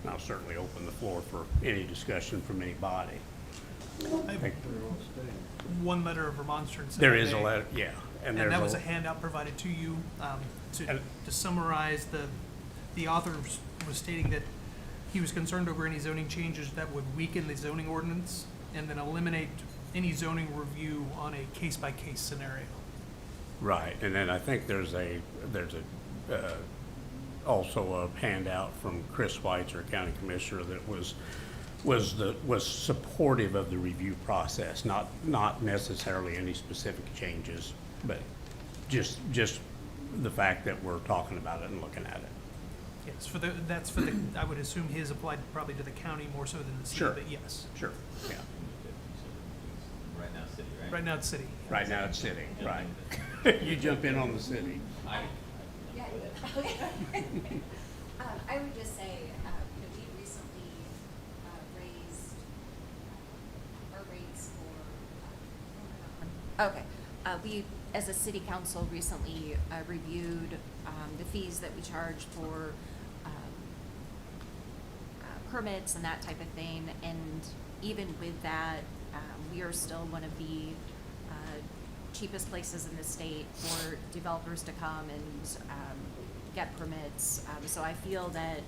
Speaker 1: And I'll certainly open the floor for any discussion from anybody.
Speaker 2: I have one letter of remonstrance.
Speaker 1: There is a letter, yeah.
Speaker 2: And that was a handout provided to you to summarize. The author was stating that he was concerned over any zoning changes that would weaken the zoning ordinance and then eliminate any zoning review on a case-by-case scenario.
Speaker 1: Right, and then I think there's also a handout from Chris Weitzer, County Commissioner, that was supportive of the review process, not necessarily any specific changes, but just the fact that we're talking about it and looking at it.
Speaker 2: Yes, I would assume his applied probably to the county more so than the city,
Speaker 1: Sure.
Speaker 2: but yes.
Speaker 1: Sure, yeah.
Speaker 14: Right now, city, right?
Speaker 2: Right now it's city.
Speaker 1: Right now it's city, right. You jump in on the city.
Speaker 15: Yeah, I would just say, we recently raised our rates for, we, as a city council, recently reviewed the fees that we charge for permits and that type of thing, and even with that, we are still one of the cheapest places in the state for developers to come and get permits. So I feel that,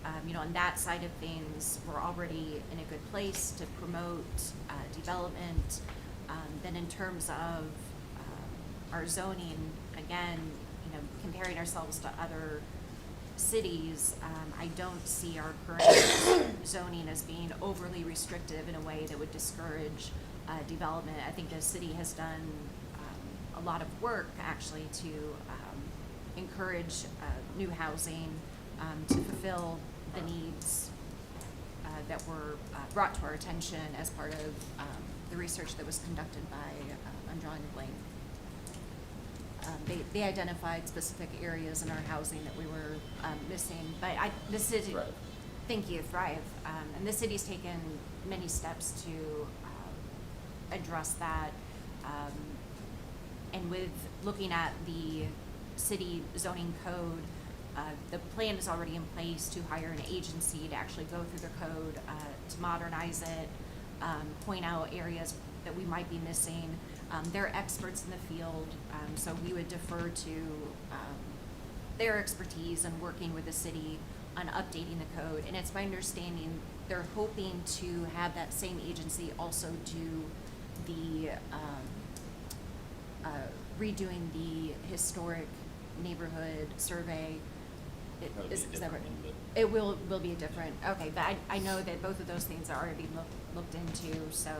Speaker 15: on that side of things, we're already in a good place to promote development. Then in terms of our zoning, again, comparing ourselves to other cities, I don't see our current zoning as being overly restrictive in a way that would discourage development. I think the city has done a lot of work actually to encourage new housing, to fulfill the needs that were brought to our attention as part of the research that was conducted by, I'm drawing a blank, they identified specific areas in our housing that we were missing. But the city,
Speaker 14: Thrive.
Speaker 15: thank you, Thrive. And the city's taken many steps to address that. And with looking at the city zoning code, the plan is already in place to hire an agency to actually go through the code, to modernize it, point out areas that we might be missing. They're experts in the field, so we would defer to their expertise in working with the city on updating the code. And it's my understanding they're hoping to have that same agency also do the redoing the historic neighborhood survey.
Speaker 14: Probably
Speaker 15: Is
Speaker 14: a
Speaker 15: that
Speaker 14: different
Speaker 15: right?
Speaker 14: one, but-
Speaker 15: It will be a different, okay, but I know that both of those things are already looked into, so,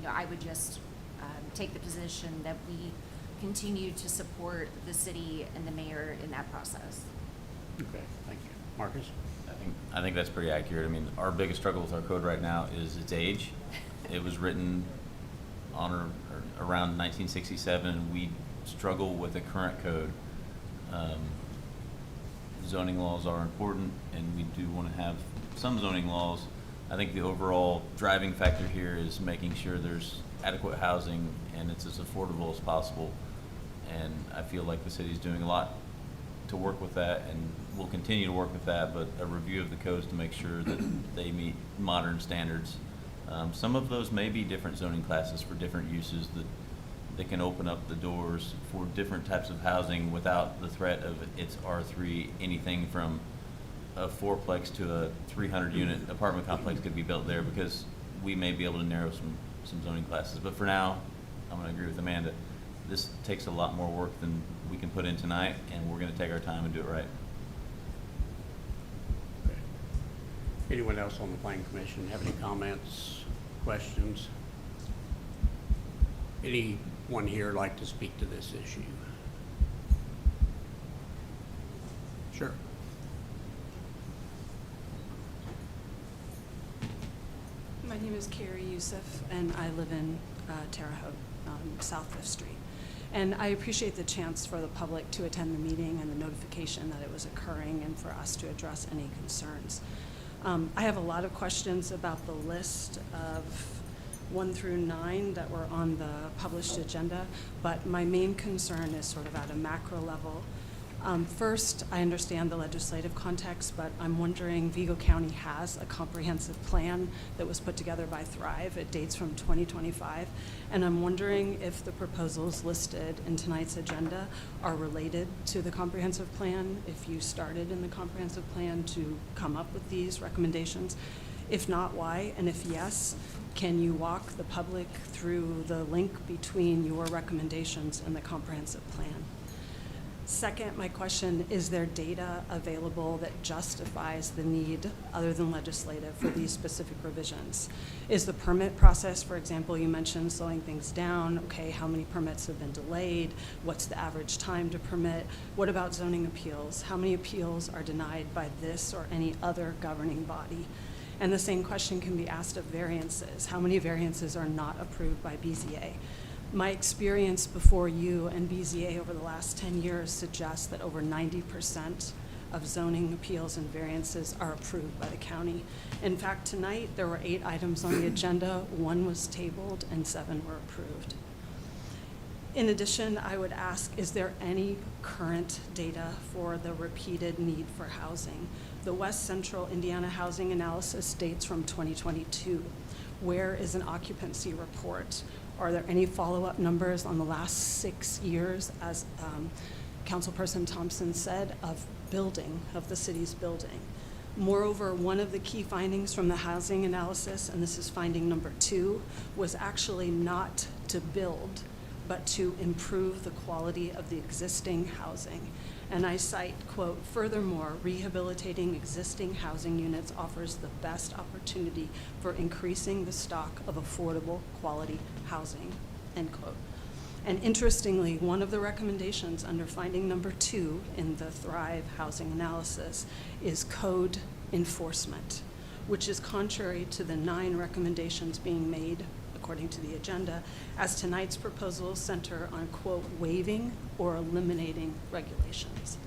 Speaker 15: I would just take the position that we continue to support the city and the mayor in that process.
Speaker 1: Okay, thank you. Marcus?
Speaker 14: I think that's pretty accurate. I mean, our biggest struggle with our code right now is its age. It was written on or around 1967, and we struggle with the current code. Zoning laws are important, and we do want to have some zoning laws. I think the overall driving factor here is making sure there's adequate housing and it's as affordable as possible. And I feel like the city's doing a lot to work with that, and we'll continue to work with that, but a review of the codes to make sure that they meet modern standards. Some of those may be different zoning classes for different uses that can open up the doors for different types of housing without the threat of it's R3, anything from a fourplex to a 300-unit apartment complex could be built there, because we may be able to narrow some zoning classes. But for now, I'm going to agree with Amanda. This takes a lot more work than we can put in tonight, and we're going to take our time and do it right.
Speaker 1: Okay. Anyone else on the planning commission have any comments, questions? Anyone here like to speak to this issue? Sure.
Speaker 16: My name is Carrie Youssef, and I live in Terre Haute, South 5th Street. And I appreciate the chance for the public to attend the meeting and the notification that it was occurring, and for us to address any concerns. I have a lot of questions about the list of 1 through 9 that were on the published agenda, but my main concern is sort of at a macro level. First, I understand the legislative context, but I'm wondering, Vigo County has a comprehensive plan that was put together by Thrive. It dates from 2025, and I'm wondering if the proposals listed in tonight's agenda are related to the comprehensive plan, if you started in the comprehensive plan to come up with these recommendations. If not, why? And if yes, can you walk the public through the link between your recommendations and the comprehensive plan? Second, my question, is there data available that justifies the need, other than legislative, for these specific revisions? Is the permit process, for example, you mentioned slowing things down, okay, how many permits have been delayed? What's the average time to permit? What about zoning appeals? How many appeals are denied by this or any other governing body? And the same question can be asked of variances. How many variances are not approved by BZA? My experience before you and BZA over the last 10 years suggests that over 90% of zoning appeals and variances are approved by the county. In fact, tonight there were 8 items on the agenda, 1 was tabled and 7 were approved. In addition, I would ask, is there any current data for the repeated need for housing? The West Central Indiana Housing Analysis dates from 2022. Where is an occupancy report? Are there any follow-up numbers on the last 6 years, as Councilperson Thompson said, of the city's building? Moreover, one of the key findings from the housing analysis, and this is finding number 2, was actually not to build, but to improve the quality of the existing housing. And I cite, quote, furthermore, rehabilitating existing housing units offers the best opportunity for increasing the stock of affordable quality housing, end quote. And interestingly, one of the recommendations under finding number 2 in the Thrive housing analysis is code enforcement, which is contrary to the 9 recommendations being made, according according to the agenda, as tonight's proposals center on, quote, waiving or eliminating regulations.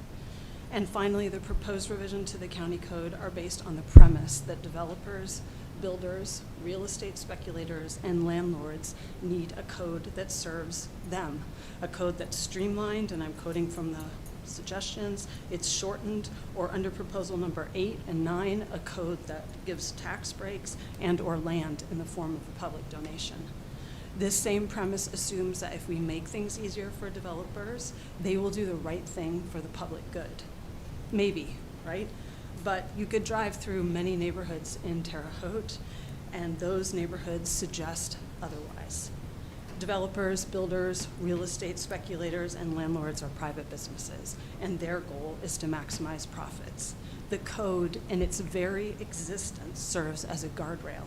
Speaker 16: And finally, the proposed revision to the county code are based on the premise that developers, builders, real estate speculators, and landlords need a code that serves them, a code that's streamlined, and I'm quoting from the suggestions, it's shortened, or under proposal number 8 and 9, a code that gives tax breaks and or land in the form of a public donation. This same premise assumes that if we make things easier for developers, they will do the right thing for the public good. Maybe, right? But you could drive through many neighborhoods in Terre Haute, and those neighborhoods suggest otherwise. Developers, builders, real estate speculators, and landlords are private businesses, and their goal is to maximize profits. The code, in its very existence, serves as a guardrail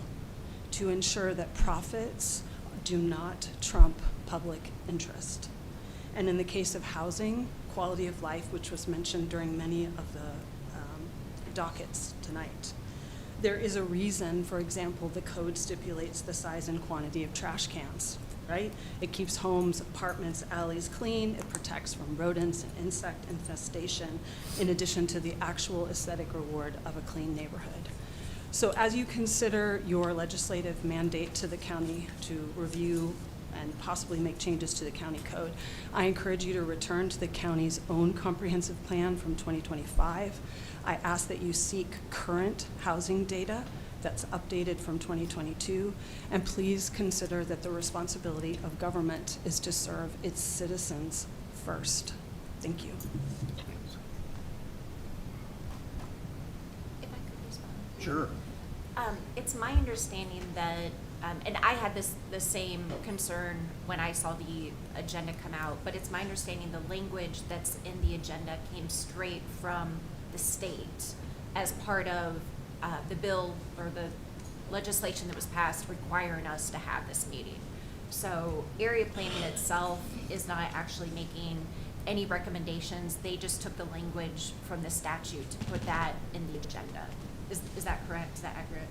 Speaker 16: to ensure that profits do not trump public interest. And in the case of housing, quality of life, which was mentioned during many of the dockets tonight. There is a reason, for example, the code stipulates the size and quantity of trash cans, right? It keeps homes, apartments, alleys clean. It protects from rodents and insect infestation, in addition to the actual aesthetic reward of a clean neighborhood. So as you consider your legislative mandate to the county to review and possibly make changes to the county code, I encourage you to return to the county's own comprehensive plan from 2025. I ask that you seek current housing data that's updated from 2022, and please consider that the responsibility of government is to serve its citizens first. Thank you.
Speaker 15: If I could respond.
Speaker 12: Sure.
Speaker 15: It's my understanding that, and I had the same concern when I saw the agenda come out, but it's my understanding the language that's in the agenda came straight from the state as part of the bill or the legislation that was passed requiring us to have this meeting. So area planning itself is not actually making any recommendations. They just took the language from the statute to put that in the agenda. Is that correct? Is that accurate?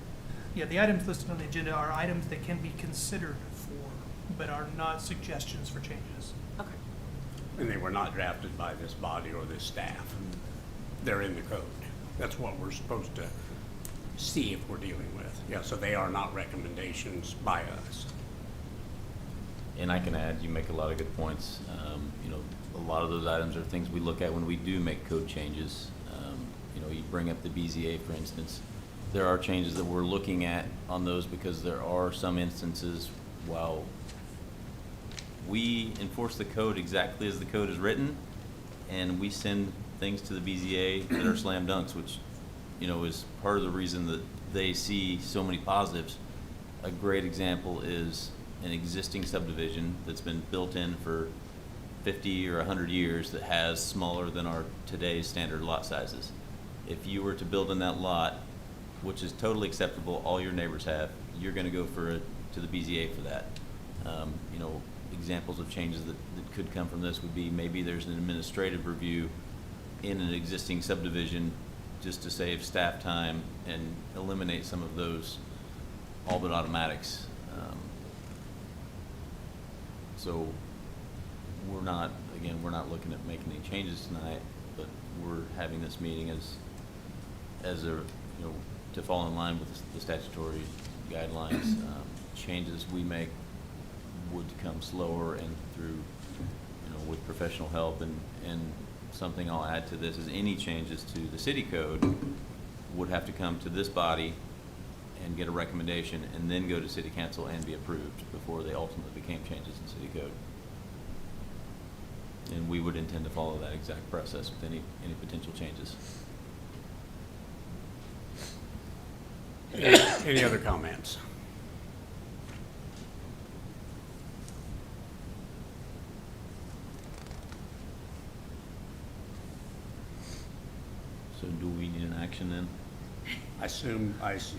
Speaker 2: Yeah, the items listed on the agenda are items that can be considered for, but are not suggestions for changes.
Speaker 15: Okay.
Speaker 1: And they were not drafted by this body or this staff. They're in the code. That's what we're supposed to see if we're dealing with. Yeah, so they are not recommendations by us.
Speaker 14: And I can add, you make a lot of good points. You know, a lot of those items are things we look at when we do make code changes. You know, you bring up the BZA, for instance. There are changes that we're looking at on those because there are some instances while we enforce the code exactly as the code is written, and we send things to the BZA that are slam dunks, which, you know, is part of the reason that they see so many positives. A great example is an existing subdivision that's been built in for 50 or 100 years that has smaller than our today's standard lot sizes. If you were to build in that lot, which is totally acceptable, all your neighbors have, you're going to go to the BZA for that. You know, examples of changes that could come from this would be maybe there's an administrative review in an existing subdivision just to save staff time and eliminate some of those all but automatics. So we're not looking at making any changes tonight, but we're having this meeting as a, you know, to fall in line with the statutory guidelines. Changes we make would come slower and through, you know, with professional help. And something I'll add to this is any changes to the city code would have to come to this body and get a recommendation and then go to city council and be approved before they ultimately became changes in city code. And we would intend to follow that exact process with any potential changes.
Speaker 1: Any other comments?
Speaker 14: So do we need an action then?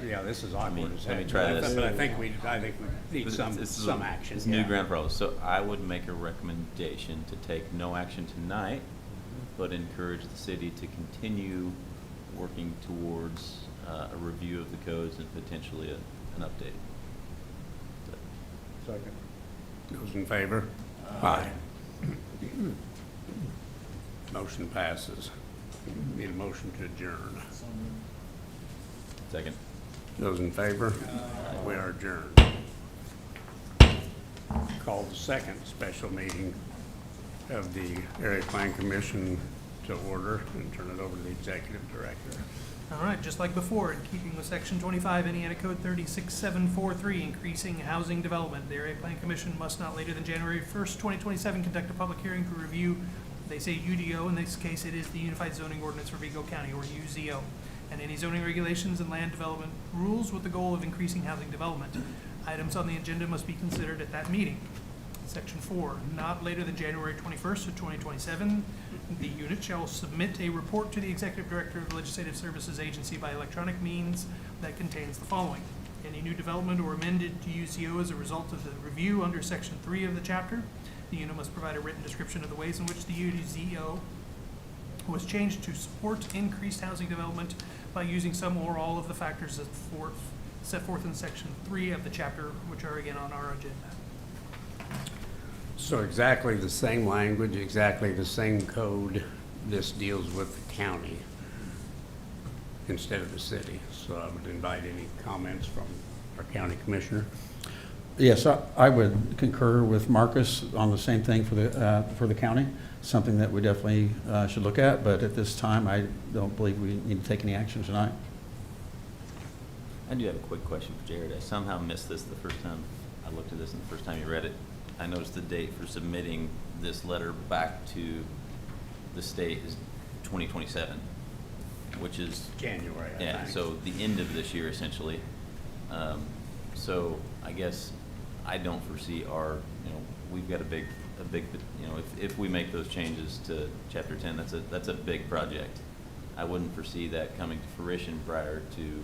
Speaker 1: Yeah, this is awkward as
Speaker 14: Let me
Speaker 1: heck.
Speaker 14: try this.
Speaker 1: But I think we need some action.
Speaker 14: It's new ground for all. So I would make a recommendation to take no action tonight, but encourage the city to continue working towards a review of the codes and potentially an update.
Speaker 5: Second.
Speaker 1: Those in favor? Aye. Motion passes. Need a motion to adjourn.
Speaker 14: Second.
Speaker 1: Those in favor? We are adjourned. Call the second special meeting of the Area Plan Commission to order and turn it over to the Executive Director.
Speaker 2: All right, just like before, in keeping with Section 25, Indiana Code 36743, increasing housing development, the Area Plan Commission must not later than January 1st, 2027, conduct a public hearing to review, they say UDO, in this case it is the Unified Zoning Ordinance for Vigo County, or UZO, and any zoning regulations and land development rules with the goal of increasing housing development. Items on the agenda must be considered at that meeting. Section 4, not later than January 21st of 2027, the unit shall submit a report to the Executive Director of the Legislative Services Agency by electronic means that contains the following. Any new development or amended to UCO as a result of the review under Section 3 of the chapter, the unit must provide a written description of the ways in which the UZO was changed to support increased housing development by using some or all of the factors set forth in Section 3 of the chapter, which are again on our agenda.
Speaker 1: So exactly the same language, exactly the same code. This deals with the county instead of the city. So I would invite any comments from our county commissioner.
Speaker 10: Yes, I would concur with Marcus on the same thing for the county, something that we definitely should look at, but at this time, I don't believe we need to take any action tonight.
Speaker 14: I do have a quick question for Jared. I somehow missed this the first time I looked at this and the first time you read it. I noticed the date for submitting this letter back to the state is 2027, which is
Speaker 1: January, I
Speaker 14: yeah,
Speaker 1: think.
Speaker 14: so the end of this year essentially. So I guess I don't foresee we've got a big, if we make those changes to Chapter 10, that's a big project. I wouldn't foresee that coming to fruition prior to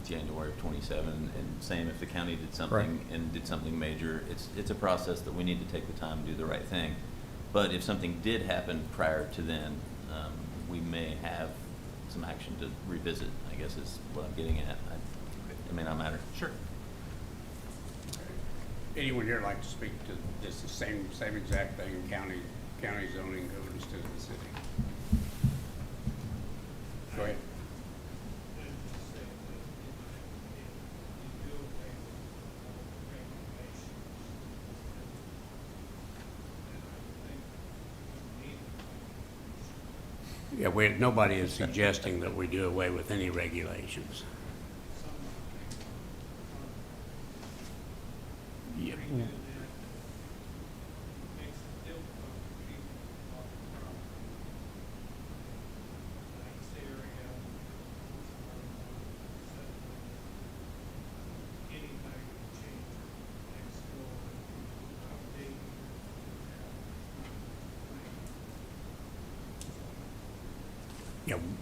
Speaker 14: January of 27, and same if the county did something
Speaker 10: Right.
Speaker 14: and did something major. It's a process that we need to take the time to do the right thing. But if something did happen prior to then, we may have some action to revisit, I guess is what I'm getting at. It may not matter.
Speaker 2: Sure.
Speaker 1: Anyone here like to speak to this, the same exact thing in county zoning code instead of the city? Go ahead. Yeah, nobody is suggesting that we do away with any regulations. Yeah.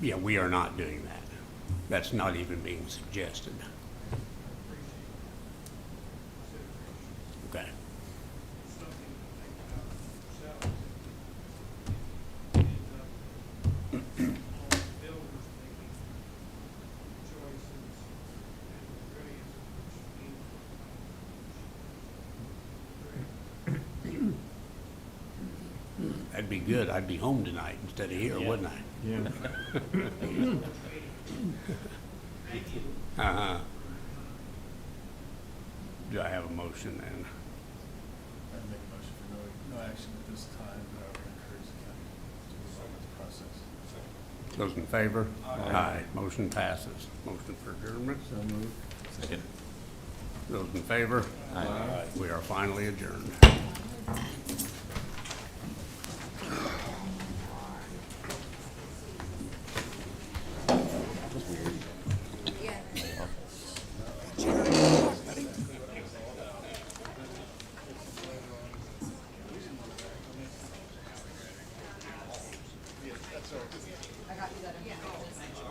Speaker 1: Yeah, we are not doing that. That's not even being suggested. Okay. That'd be good. I'd be home tonight instead of here, wouldn't I?
Speaker 5: Yeah.
Speaker 1: Uh-huh. Do I have a motion then?
Speaker 17: I'd make a motion for no action at this time, but I would encourage the county to move on with the process.
Speaker 1: Those in favor? Aye. Motion passes. Motion for adjournment?
Speaker 5: So moved.
Speaker 14: Second.
Speaker 1: Those in favor?
Speaker 14: Aye.
Speaker 1: We are finally adjourned.
Speaker 4: I got you that information.